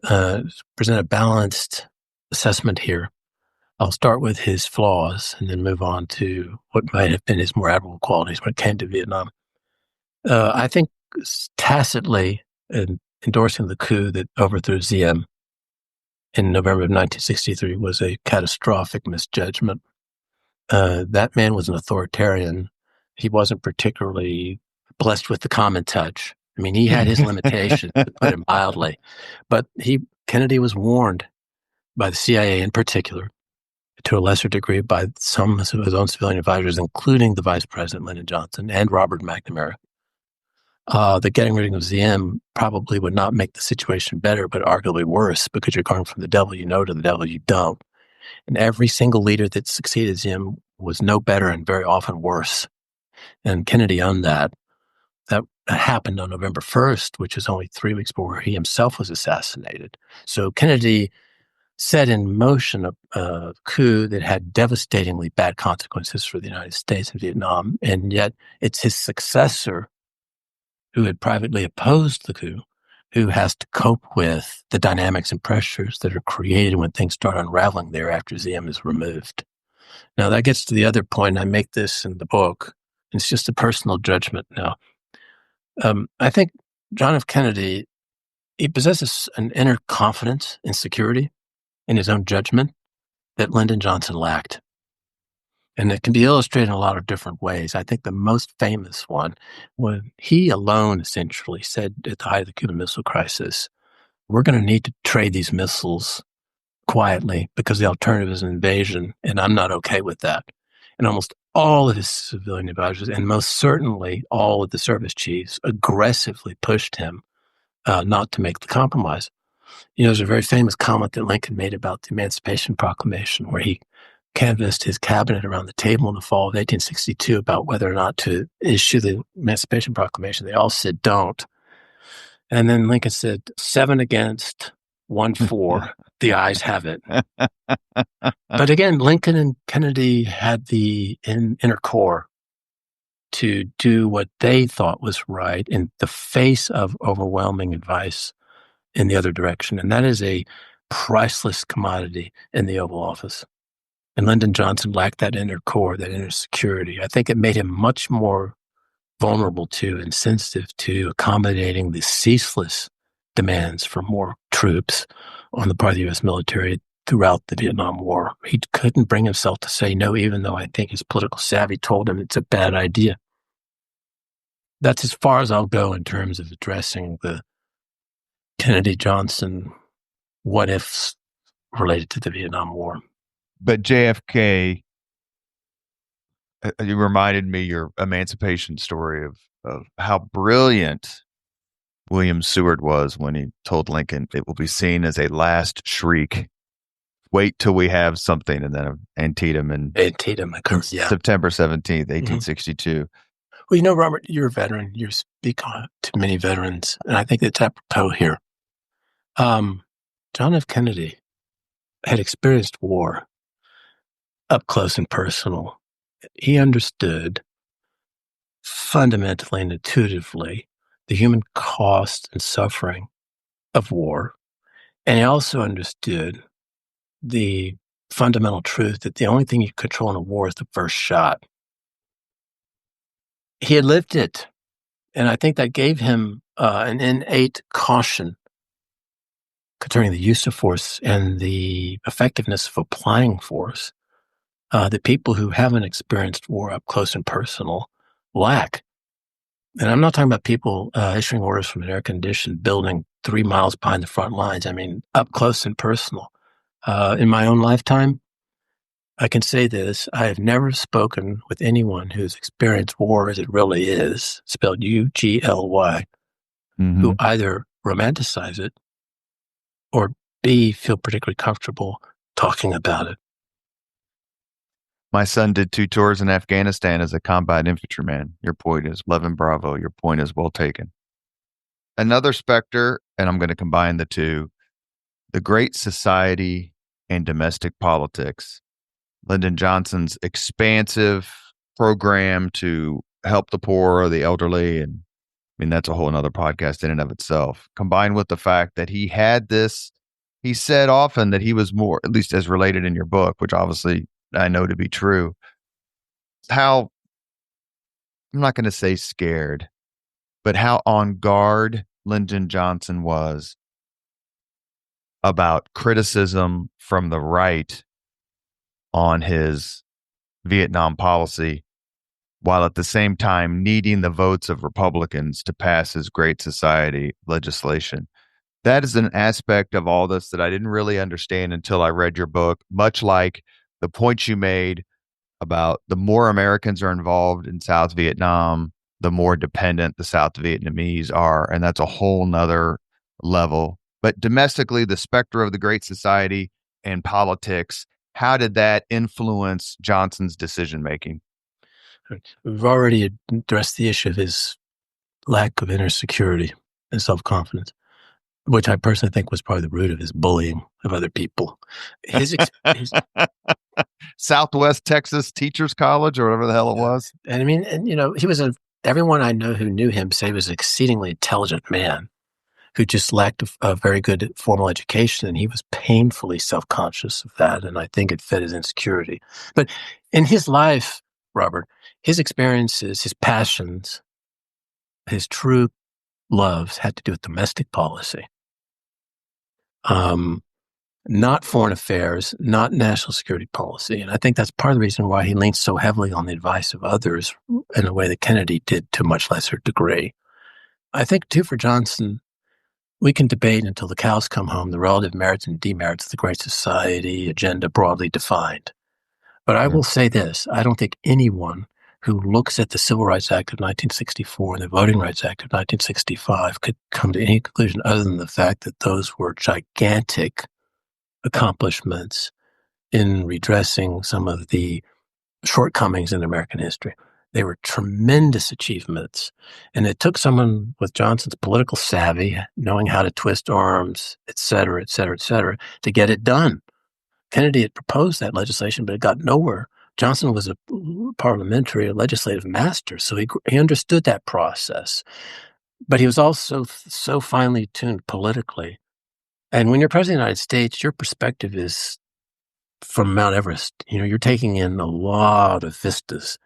present a balanced assessment here. I'll start with his flaws and then move on to what might have been his more admirable qualities when it came to Vietnam. I think tacitly endorsing the coup that overthrew Diem in November of 1963 was a catastrophic misjudgment. That man was an authoritarian. He wasn't particularly blessed with the common touch. I mean, he had his limitations, to put it mildly. But Kennedy was warned by the CIA in particular, to a lesser degree by some of his own civilian advisors, including the Vice President Lyndon Johnson and Robert McNamara, that getting rid of Diem probably would not make the situation better, but arguably worse, because you're going from the devil you know to the devil you don't. And every single leader that succeeded Diem was no better and very often worse. And Kennedy owned that. That happened on November 1st, which is only 3 weeks before he himself was assassinated. So Kennedy set in motion a coup that had devastatingly bad consequences for the United States and Vietnam. And yet it's his successor, who had privately opposed the coup, who has to cope with the dynamics and pressures that are created when things start unraveling there after Diem is removed. Now, that gets to the other point. I make this in the book. It's just a personal judgment now. I think John F. Kennedy, he possesses an inner confidence and security in his own judgment that Lyndon Johnson lacked. And it can be illustrated in a lot of different ways. I think the most famous one, when he alone essentially said at the height of the Cuban Missile Crisis, we're going to need to trade these missiles quietly because the alternative is an invasion, and I'm not okay with that. And almost all of his civilian advisors, and most certainly all of the service chiefs, aggressively pushed him not to make the compromise. You know, there's a very famous comment that Lincoln made about the Emancipation Proclamation, where he canvassed his cabinet around the table in the fall of 1862 about whether or not to issue the Emancipation Proclamation. They all said, don't. And then Lincoln said, 7 against, 1 for. The ayes have it. But again, Lincoln and Kennedy had the inner core to do what they thought was right in the face of overwhelming advice in the other direction. And that is a priceless commodity in the Oval Office. And Lyndon Johnson lacked that inner core, that inner security. I think it made him much more vulnerable to and sensitive to accommodating the ceaseless demands for more troops on the part of the U.S. military throughout the Vietnam War. He couldn't bring himself to say no, even though I think his political savvy told him it's a bad idea. That's as far as I'll go in terms of addressing the Kennedy-Johnson what-ifs related to the Vietnam War. But JFK, you reminded me your emancipation story of how brilliant William Seward was when he told Lincoln, it will be seen as a last shriek. Wait till we have something, and then Antietam September 17th, 1862. Well, you know, Robert, you're a veteran. You speak to many veterans, and I think it's apropos here. John F. Kennedy had experienced war up close and personal. He understood fundamentally and intuitively the human cost and suffering of war. And he also understood the fundamental truth that the only thing you control in a war is the first shot. He had lived it. And I think that gave him an innate caution concerning the use of force and the effectiveness of applying force that people who haven't experienced war up close and personal lack. And I'm not talking about people issuing orders from an air-conditioned building 3 miles behind the front lines. I mean, up close and personal. In my own lifetime, I can say this. I have never spoken with anyone who's experienced war as it really is, spelled UGLY, who either romanticize it or B, feel particularly comfortable talking about it. My son did 2 tours in Afghanistan as a combat infantryman. Your point is 11 Bravo. Your point is well taken. Another specter, and I'm going to combine the two, the Great Society and domestic politics. Lyndon Johnson's expansive program to help the poor or the elderly, and I mean, that's a whole another podcast in and of itself, combined with the fact that he had this, he said often that he was more, at least as related in your book, which obviously I know to be true, how, I'm not going to say scared, but how on guard Lyndon Johnson was about criticism from the right on his Vietnam policy, while at the same time needing the votes of Republicans to pass his Great Society legislation. That is an aspect of all this that I didn't really understand until I read your book, much like the points you made about the more Americans are involved in South Vietnam, the more dependent the South Vietnamese are. And that's a whole nother level. But domestically, the specter of the Great Society and politics, how did that influence Johnson's decision-making? We've already addressed the issue of his lack of inner security and self-confidence, which I personally think was probably the root of his bullying of other people. His Southwest Texas Teachers College, or whatever the hell it was. And I mean, and, you know, he was everyone I know who knew him say he was an exceedingly intelligent man who just lacked a very good formal education. And he was painfully self-conscious of that. And I think it fed his insecurity. But in his life, Robert, his experiences, his passions, his true loves had to do with domestic policy. Not foreign affairs, not national security policy. And I think that's part of the reason why he leans so heavily on the advice of others in a way that Kennedy did to a much lesser degree. I think, too, for Johnson, we can debate until the cows come home the relative merits and demerits of the Great Society agenda broadly defined. But I will say this. I don't think anyone who looks at the Civil Rights Act of 1964 and the Voting Rights Act of 1965 could come to any conclusion other than the fact that those were gigantic accomplishments in redressing some of the shortcomings in American history. They were tremendous achievements. And it took someone with Johnson's political savvy, knowing how to twist arms, et cetera, to get it done. Kennedy had proposed that legislation, but it got nowhere. Johnson was a parliamentary, legislative master, so he understood that process. But he was also so finely tuned politically And when you're president of the United States, your perspective is from Mount Everest. You're taking in a lot of vistas,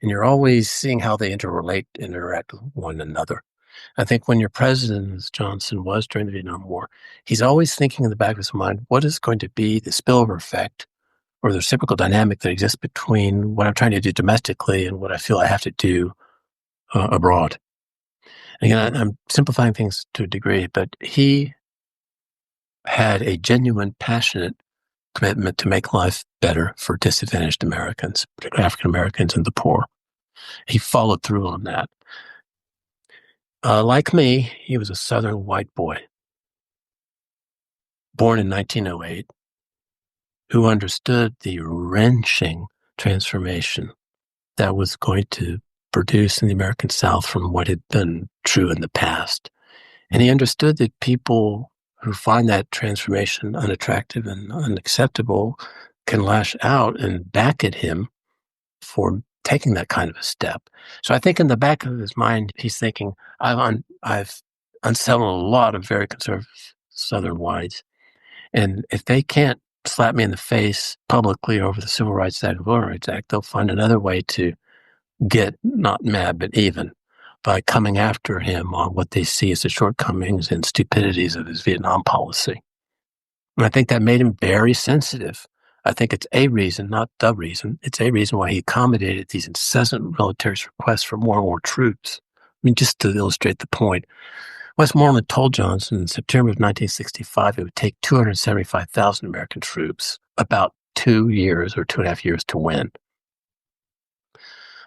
and you're always seeing how they interact with one another. I think when you're president, as Johnson was during the Vietnam War, he's always thinking in the back of his mind, what is going to be the spillover effect or the reciprocal dynamic that exists between what I'm trying to do domestically and what I feel I have to do abroad. Again, I'm simplifying things to a degree, but he had a genuine, passionate commitment to make life better for disadvantaged Americans, particularly African Americans and the poor. He followed through on that. Like me, he was a Southern white boy, born in 1908, who understood the wrenching transformation that was going to produce in the American South from what had been true in the past. And he understood that people who find that transformation unattractive and unacceptable can lash out and back at him for taking that kind of a step. So I think in the back of his mind, he's thinking, I've unsettled a lot of very conservative Southern whites. And if they can't slap me in the face publicly over the Civil Rights Act and Voting Rights Act, they'll find another way to get not mad, but even by coming after him on what they see as the shortcomings and stupidities of his Vietnam policy. And I think that made him very sensitive. I think it's a reason, not the reason. It's a reason why he accommodated these incessant military requests for more and more troops. I mean, just to illustrate the point, Westmoreland told Johnson in September of 1965 it would take 275,000 American troops about 2 years or 2.5 years to win.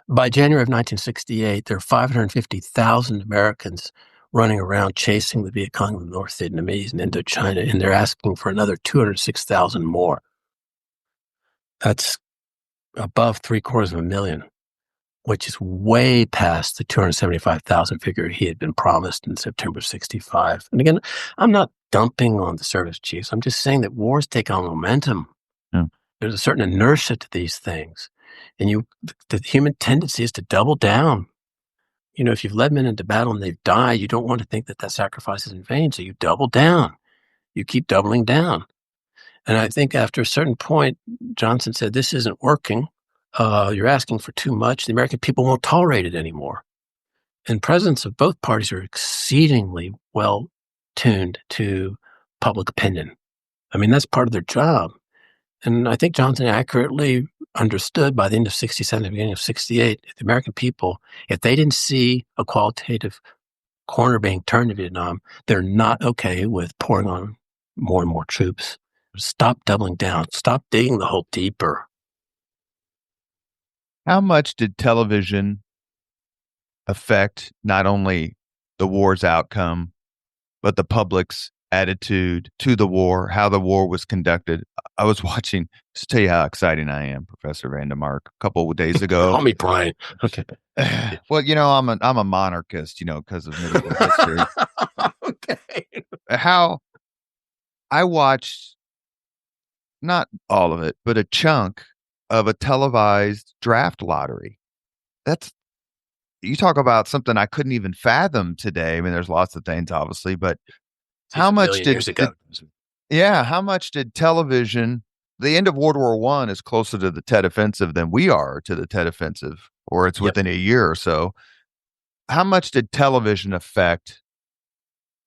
By January of 1968, there are 550,000 Americans running around chasing the Viet Cong, the North Vietnamese, and Indochina, and they're asking for another 206,000 more. That's above 750,000, which is way past the 275,000 figure he had been promised in September of 65. And again, I'm not dumping on the service chiefs. I'm just saying that wars take on momentum. Yeah. There's a certain inertia to these things. And the human tendency is to double down. If you've led men into battle and they've died, you don't want to think that sacrifice is in vain. So you double down. You keep doubling down. And I think after a certain point, Johnson said, this isn't working. You're asking for too much. The American people won't tolerate it anymore. And presidents of both parties are exceedingly well tuned to public opinion. I mean, that's part of their job. And I think Johnson accurately understood by the end of 67, the beginning of 68, the American people, if they didn't see a qualitative corner being turned to Vietnam, they're not okay with pouring on more and more troops. Stop doubling down. Stop digging the hole deeper. How much did television affect not only the war's outcome, but the public's attitude to the war, how the war was conducted? I was watching, just to tell you how exciting I am, Professor VanDeMark, a couple of days ago. Call me Brian. Okay. Well, I'm a monarchist, because of medieval history. Okay. How I watched, not all of it, but a chunk of a televised draft lottery. You talk about something I couldn't even fathom today. I mean, there's lots of things, obviously, but how much how much did television, the end of World War I is closer to the Tet Offensive than we are to the Tet Offensive, or it's within a year or so. How much did television affect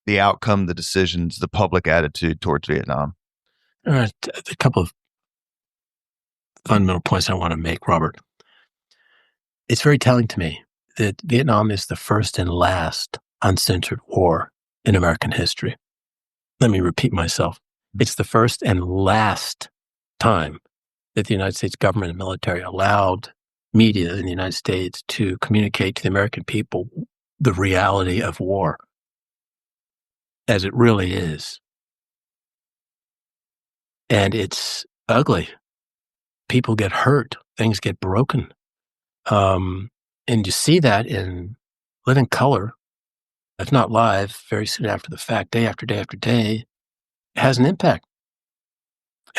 the outcome, the decisions, the public attitude towards Vietnam? A couple of fundamental points I want to make, Robert. It's very telling to me that Vietnam is the first and last uncensored war in American history. Let me repeat myself. It's the first and last time that the United States government and military allowed media in the United States to communicate to the American people the reality of war as it really is. And it's ugly. People get hurt. Things get broken. And you see that in living color, if not live, very soon after the fact, day after day after day, has an impact.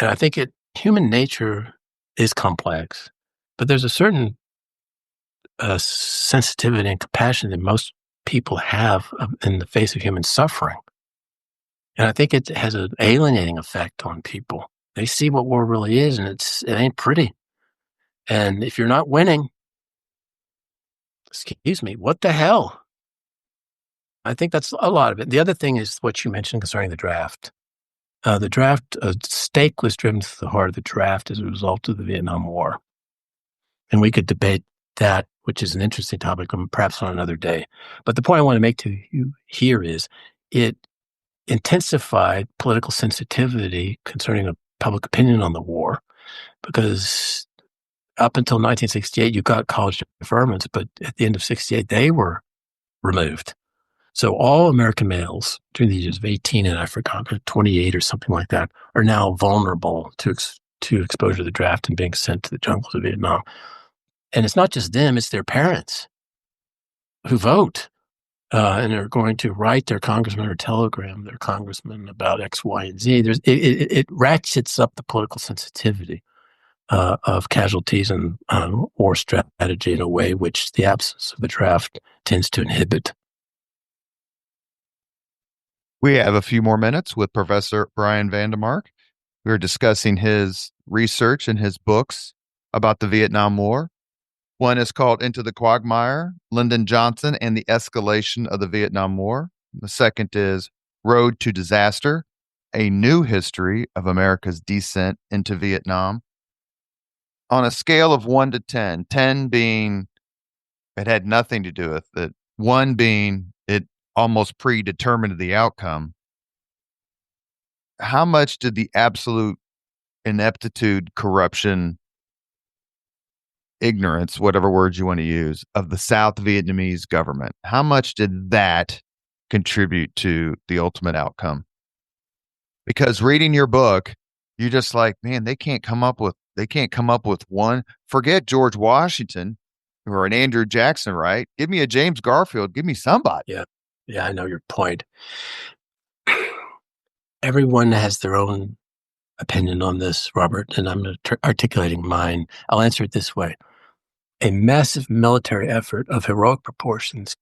And I think human nature is complex, but there's a certain sensitivity and compassion that most people have in the face of human suffering. And I think it has an alienating effect on people. They see what war really is, and it ain't pretty. And if you're not winning, excuse me, what the hell? I think that's a lot of it. The other thing is what you mentioned concerning the draft. The draft, a stake was driven to the heart of the draft as a result of the Vietnam War. And we could debate that, which is an interesting topic, perhaps on another day. But the point I want to make to you here is it intensified political sensitivity concerning public opinion on the war, because up until 1968, you got college deferments, but at the end of 68, they were removed. So all American males between the ages of 18 and I forgot, 28 or something like that, are now vulnerable to exposure to the draft and being sent to the jungles of Vietnam. And it's not just them, it's their parents who vote and are going to write their congressman or telegram their congressman about X, Y, and Z. It ratchets up the political sensitivity of casualties and war strategy in a way which the absence of the draft tends to inhibit. We have a few more minutes with Professor Brian VanDeMark. We're discussing his research and his books about the Vietnam War. One is called Into the Quagmire, Lyndon Johnson and the Escalation of the Vietnam War. The second is Road to Disaster, A New History of America's Descent into Vietnam. On a scale of 1 to 10, 10 being it had nothing to do with it, 1 being it almost predetermined the outcome, how much did the absolute ineptitude, corruption, ignorance, whatever words you want to use, of the South Vietnamese government, how much did that contribute to the ultimate outcome? Because reading your book, you're just like, man, they can't come up with one. Forget George Washington or an Andrew Jackson, right? Give me a James Garfield. Give me somebody. Yeah, I know your point. Everyone has their own opinion on this, Robert, and I'm articulating mine. I'll answer it this way. A massive military effort of heroic proportions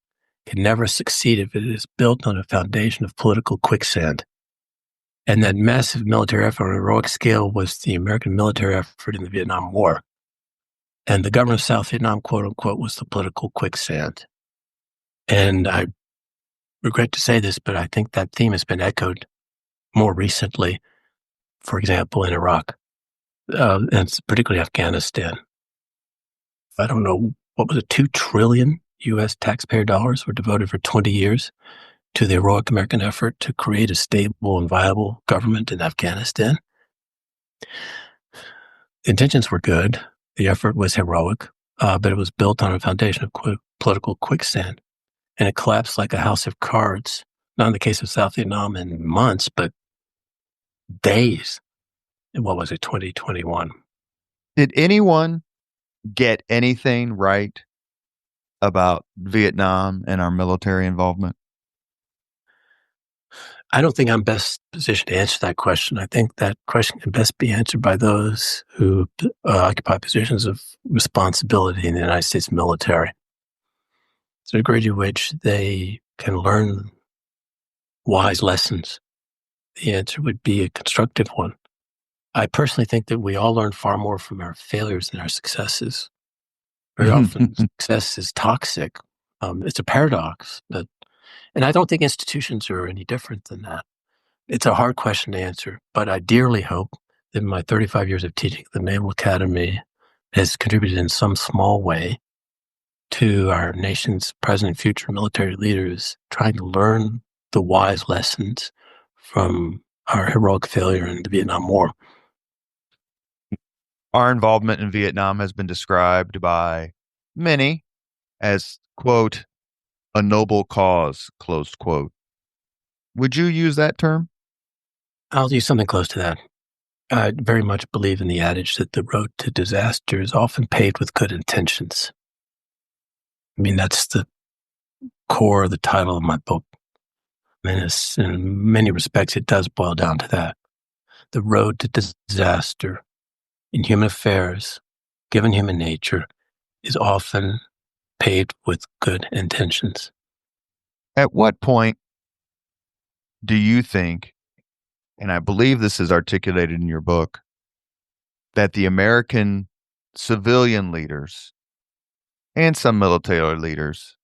can never succeed if it is built on a foundation of political quicksand. And that massive military effort on a heroic scale was the American military effort in the Vietnam War. And the government of South Vietnam, quote unquote, was the political quicksand. And I regret to say this, but I think that theme has been echoed more recently, for example, in Iraq, and particularly Afghanistan. I don't know, what was it, 2 trillion U.S. taxpayer dollars were devoted for 20 years to the heroic American effort to create a stable and viable government in Afghanistan. The intentions were good. The effort was heroic, but it was built on a foundation of political quicksand. And it collapsed like a house of cards, not in the case of South Vietnam in months, but days. And what was it, 2021? Did anyone get anything right about Vietnam and our military involvement? I don't think I'm best positioned to answer that question. I think that question can best be answered by those who occupy positions of responsibility in the United States military. To the degree to which they can learn wise lessons, the answer would be a constructive one. I personally think that we all learn far more from our failures than our successes. Very often, success is toxic. It's a paradox, and I don't think institutions are any different than that. It's a hard question to answer, but I dearly hope that my 35 years of teaching at the Naval Academy has contributed in some small way to our nation's present and future military leaders trying to learn the wise lessons from our heroic failure in the Vietnam War. Our involvement in Vietnam has been described by many as, quote, a noble cause, closed quote. Would you use that term? I'll use something close to that. I very much believe in the adage that the road to disaster is often paved with good intentions. I mean, that's the core of the title of my book. And in many respects, it does boil down to that. The road to disaster in human affairs, given human nature, is often paved with good intentions. At what point do you think and I believe this is articulated in your book, that the American civilian leaders and some military leaders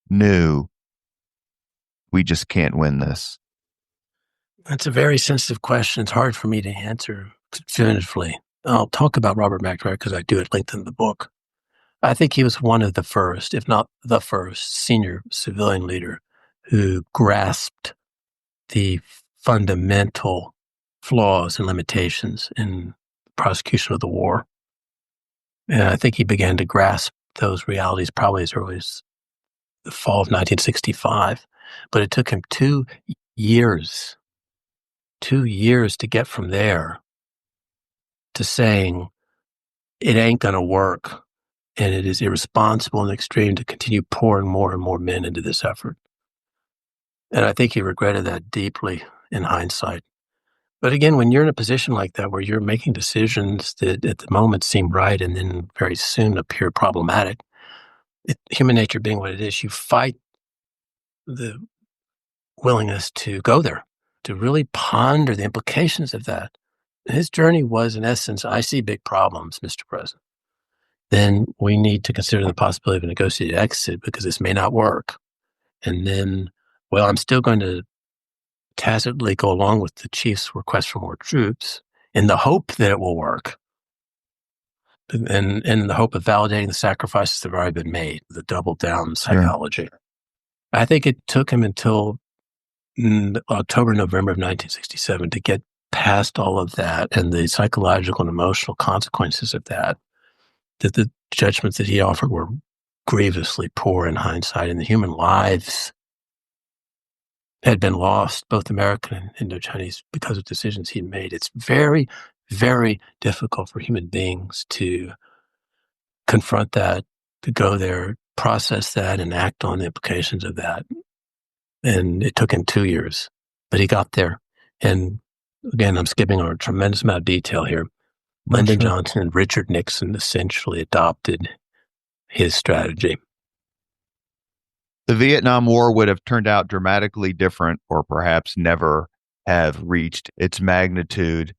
knew we just can't win this. That's a very sensitive question. It's hard for me to answer definitively. I'll talk about Robert McNamara because I do at length in the book. I think he was one of the first, if not the first, senior civilian leader who grasped the fundamental flaws and limitations in the prosecution of the war. And I think he began to grasp those realities probably as early as the fall of 1965. But it took him 2 years to get from there to saying it ain't going to work and it is irresponsible and extreme to continue pouring more and more men into this effort. And I think he regretted that deeply in hindsight. But again, when you're in a position like that where you're making decisions that at the moment seem right and then very soon appear problematic, human nature being what it is, you fight the willingness to go there, to really ponder the implications of that. His journey was, in essence, I see big problems, Mr. President. Then we need to consider the possibility of a negotiated exit because this may not work. And then, well, I'm still going to tacitly go along with the chief's request for more troops in the hope that it will work. And in the hope of validating the sacrifices that have already been made, the double down psychology. Yeah. I think it took him until October, November of 1967 to get past all of that and the psychological and emotional consequences of that the judgments that he offered were grievously poor in hindsight, and the human lives had been lost, both American and Indo-Chinese, because of decisions he'd made. It's very, very difficult for human beings to confront that, to go there, process that, and act on the implications of that. And it took him 2 years, but he got there. And again, I'm skipping over a tremendous amount of detail here. Lyndon Johnson and Richard Nixon essentially adopted his strategy. The Vietnam War would have turned out dramatically different, or perhaps never have reached its magnitude,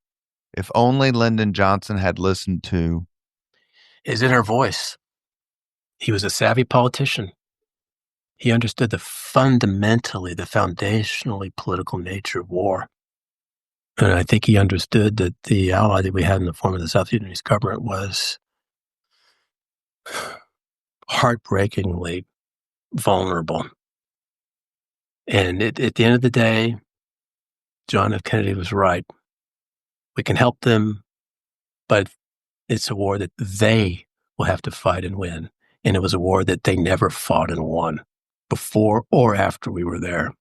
if only Lyndon Johnson had listened to his inner voice. He was a savvy politician. He understood the foundationally political nature of war. And I think he understood that the ally that we had in the form of the South Vietnamese government was heartbreakingly vulnerable. And at the end of the day, John F. Kennedy was right. We can help them, but it's a war that they will have to fight and win. And it was a war that they never fought and won before or after we were there.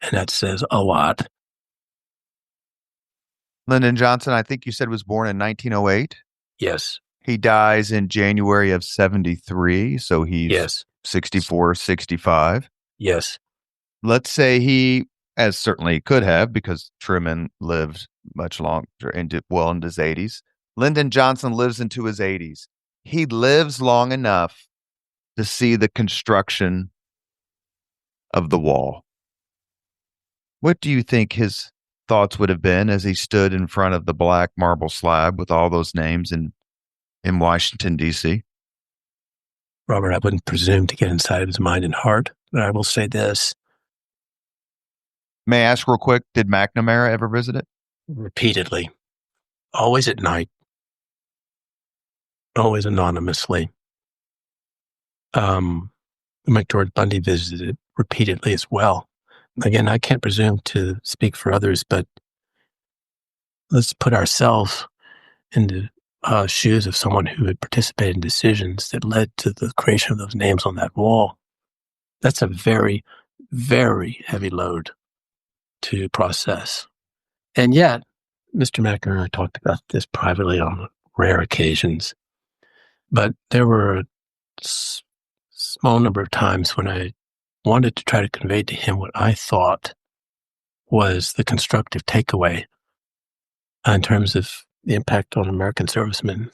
And that says a lot. Lyndon Johnson, I think you said, was born in 1908? Yes. He dies in January of 73, so he's 64, 65. Yes. Let's say he, as certainly could have, because Truman lived much longer, into his 80s. Lyndon Johnson lives into his 80s. He lives long enough to see the construction of the wall. What do you think his thoughts would have been as he stood in front of the black marble slab with all those names in Washington, D.C.? Robert, I wouldn't presume to get inside of his mind and heart, but I will say this. May I ask real quick, did McNamara ever visit it? Repeatedly. Always at night. Always anonymously. McGeorge Bundy visited it repeatedly as well. Again, I can't presume to speak for others, but let's put ourselves in the shoes of someone who had participated in decisions that led to the creation of those names on that wall. That's a very, very heavy load to process. And yet, Mr. McNamara and I talked about this privately on rare occasions, but there were a small number of times when I wanted to try to convey to him what I thought was the constructive takeaway in terms of the impact on American servicemen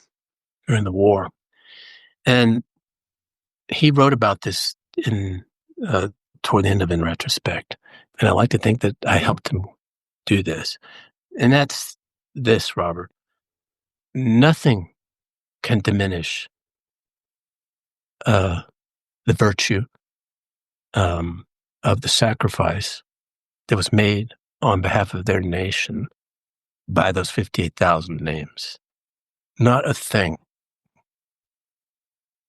during the war. And he wrote about this toward the end of In Retrospect. And I like to think that I helped him do this. And that's this, Robert. Nothing can diminish the virtue of the sacrifice that was made on behalf of their nation by those 58,000 names. Not a thing.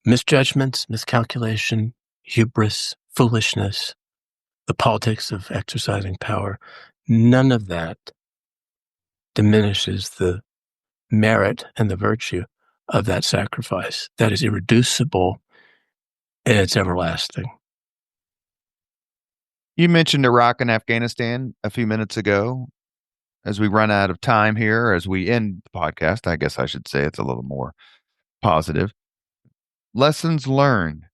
Misjudgments, miscalculation, hubris, foolishness, the politics of exercising power, none of that diminishes the merit and the virtue of that sacrifice. That is irreducible and it's everlasting. You mentioned Iraq and Afghanistan a few minutes ago. As we run out of time here, as we end the podcast, I guess I should say it's a little more positive. Lessons learned.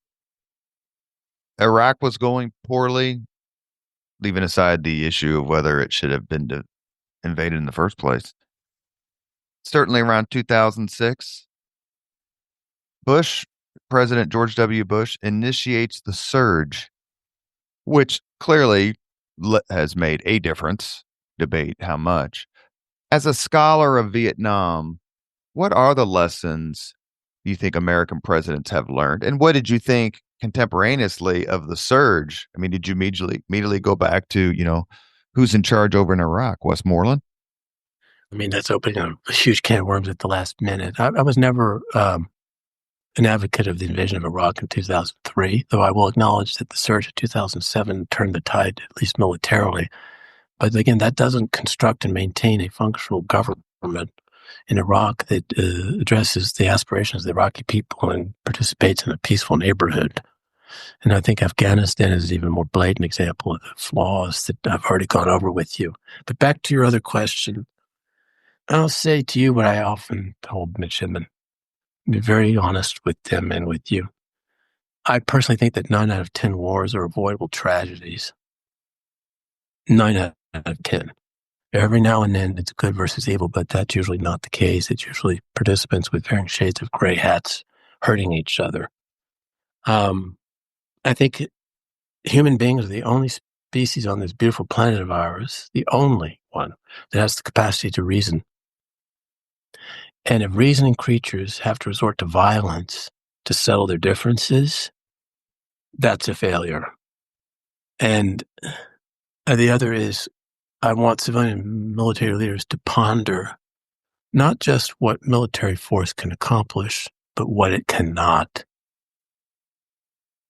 Iraq was going poorly, leaving aside the issue of whether it should have been invaded in the first place. Certainly around 2006, President George W. Bush initiates the surge, which clearly has made a difference. Debate how much. As a scholar of Vietnam, what are the lessons you think American presidents have learned? And what did you think contemporaneously of the surge? I mean, did you immediately go back to, who's in charge over in Iraq? Westmoreland? I mean, that's opening a huge can of worms at the last minute. I was never an advocate of the invasion of Iraq in 2003, though I will acknowledge that the surge of 2007 turned the tide, at least militarily. But again, that doesn't construct and maintain a functional government in Iraq that addresses the aspirations of the Iraqi people and participates in a peaceful neighborhood. And I think Afghanistan is an even more blatant example of the flaws that I've already gone over with you. But back to your other question, I'll say to you what I often told midshipmen. Be very honest with them and with you. I personally think that 9 out of 10 wars are avoidable tragedies. 9 out of 10. Every now and then it's good versus evil, but that's usually not the case. It's usually participants with varying shades of gray hats hurting each other. I think human beings are the only species on this beautiful planet of ours, the only one that has the capacity to reason. And if reasoning creatures have to resort to violence to settle their differences, that's a failure. And the other is, I want civilian and military leaders to ponder not just what military force can accomplish, but what it cannot.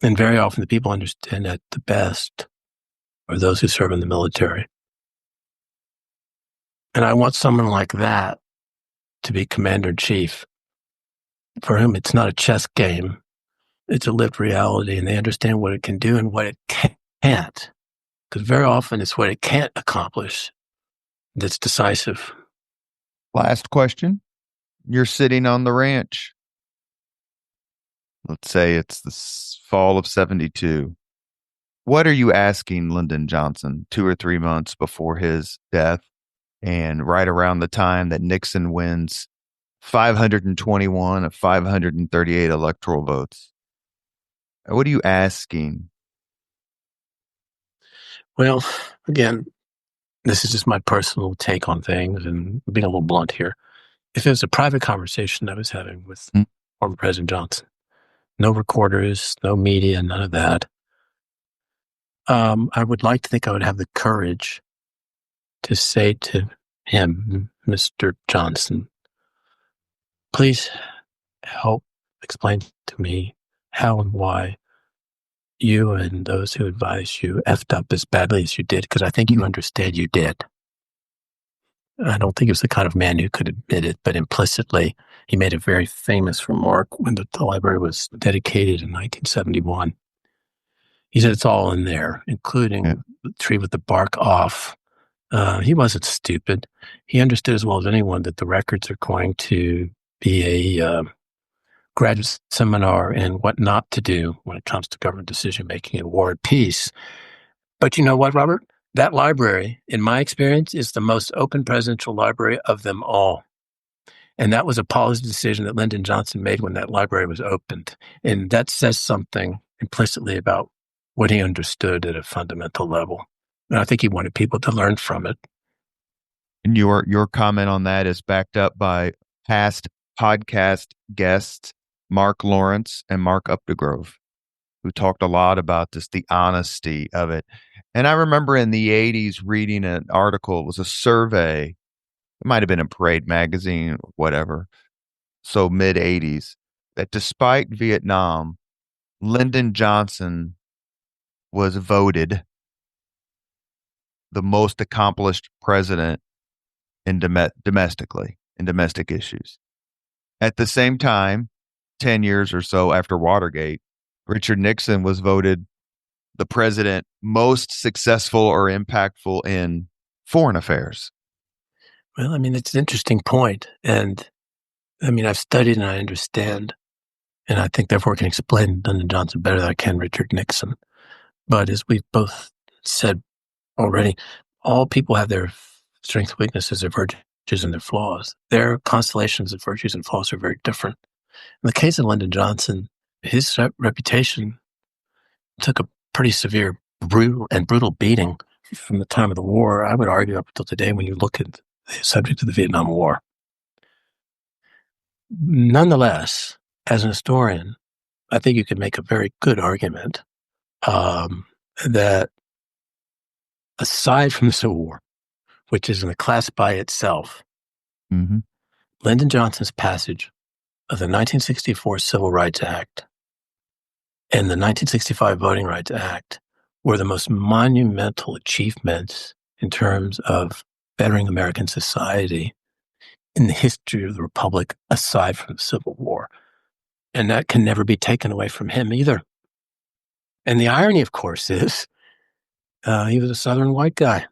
And very often the people understand that the best are those who serve in the military. And I want someone like that to be commander-in-chief, for whom it's not a chess game, it's a lived reality, and they understand what it can do and what it can't. Because very often it's what it can't accomplish that's decisive. Last question. You're sitting on the ranch. Let's say it's the fall of 72. What are you asking Lyndon Johnson 2 or 3 months before his death and right around the time that Nixon wins 521 of 538 electoral votes? What are you asking? Well, again, this is just my personal take on things and being a little blunt here. If it was a private conversation I was having with former President Johnson, no recorders, no media, none of that, I would like to think I would have the courage to say to him, Mr. Johnson, please help explain to me how and why you and those who advise you effed up as badly as you did, because I think you understand you did. I don't think he was the kind of man who could admit it, but implicitly, he made a very famous remark when the library was dedicated in 1971. He said it's all in there, including the tree with the bark off. He wasn't stupid. He understood as well as anyone that the records are going to be a graduate seminar in what not to do when it comes to government decision-making in war and peace. But you know what, Robert? That library, in my experience, is the most open presidential library of them all. And that was a policy decision that Lyndon Johnson made when that library was opened. And that says something implicitly about what he understood at a fundamental level. And I think he wanted people to learn from it. And your comment on that is backed up by past podcast guests, Mark Lawrence and Mark Updegrove, who talked a lot about this, the honesty of it. And I remember in the 80s reading an article, it was a survey, it might have been in Parade magazine or whatever, so mid 80s, that despite Vietnam, Lyndon Johnson was voted the most accomplished president in domestically, in domestic issues. At the same time, 10 years or so after Watergate, Richard Nixon was voted the president most successful or impactful in foreign affairs. Well, I mean, it's an interesting point. And I mean, I've studied and I understand, and I think therefore can explain Lyndon Johnson better than I can Richard Nixon. But as we've both said already, all people have their strengths, weaknesses, their virtues, and their flaws. Their constellations of virtues and flaws are very different. In the case of Lyndon Johnson, his reputation took a pretty severe, brutal beating from the time of the war, I would argue, up until today when you look at the subject of the Vietnam War. Nonetheless, as an historian, I think you could make a very good argument that aside from the Civil War, which is in a class by itself, Lyndon Johnson's passage of the 1964 Civil Rights Act and the 1965 Voting Rights Act were the most monumental achievements in terms of bettering American society in the history of the Republic, aside from the Civil War. And that can never be taken away from him either. And the irony, of course, is he was a Southern white guy.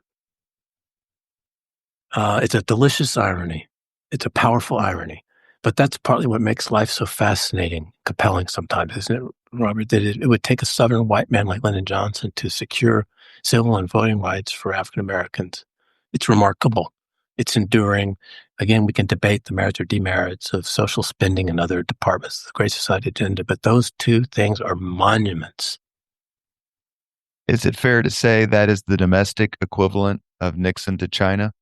It's a delicious irony. It's a powerful irony. But that's partly what makes life so fascinating, compelling sometimes, isn't it, Robert? That it would take a Southern white man like Lyndon Johnson to secure civil and voting rights for African Americans. It's remarkable. It's enduring. Again, we can debate the merits or demerits of social spending and other departments of the Great Society agenda, but those two things are monuments. Is it fair to say that is the domestic equivalent of Nixon to China?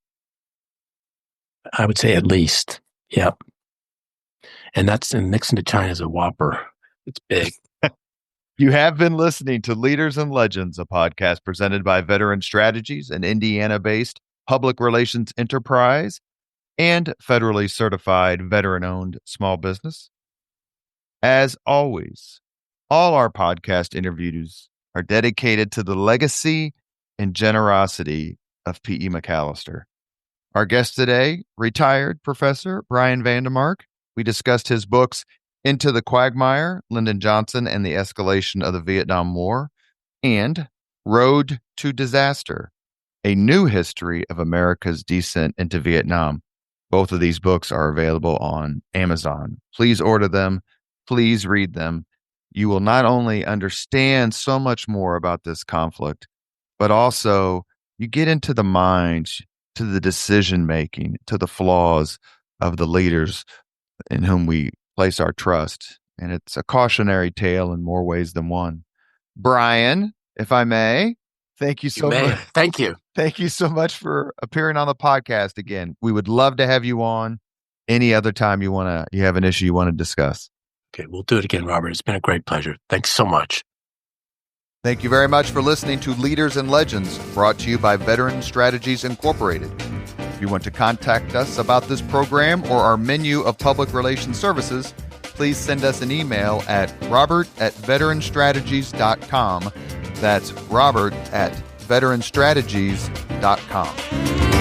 I would say at least. Yep. And Nixon to China is a whopper. It's big. You have been listening to Leaders and Legends, a podcast presented by Veteran Strategies, an Indiana-based public relations enterprise and federally certified veteran-owned small business. As always, all our podcast interviews are dedicated to the legacy and generosity of P.E. McAllister. Our guest today, retired Professor Brian VanDeMark. We discussed his books, Into the Quagmire, Lyndon Johnson and the Escalation of the Vietnam War, and Road to Disaster, A New History of America's Descent into Vietnam. Both of these books are available on Amazon. Please order them. Please read them. You will not only understand so much more about this conflict, but also you get into the minds, to the decision-making, to the flaws of the leaders in whom we place our trust. And it's a cautionary tale in more ways than one. Brian, if I may, thank you so much. Thank you. Thank you so much for appearing on the podcast again. We would love to have you on any other time you have an issue you want to discuss. Okay, we'll do it again, Robert. It's been a great pleasure. Thanks so much. Thank you very much for listening to Leaders and Legends, brought to you by Veteran Strategies Incorporated. If you want to contact us about this program or our menu of public relations services, please send us an email at robert@veteranstrategies.com. That's robert@veteranstrategies.com.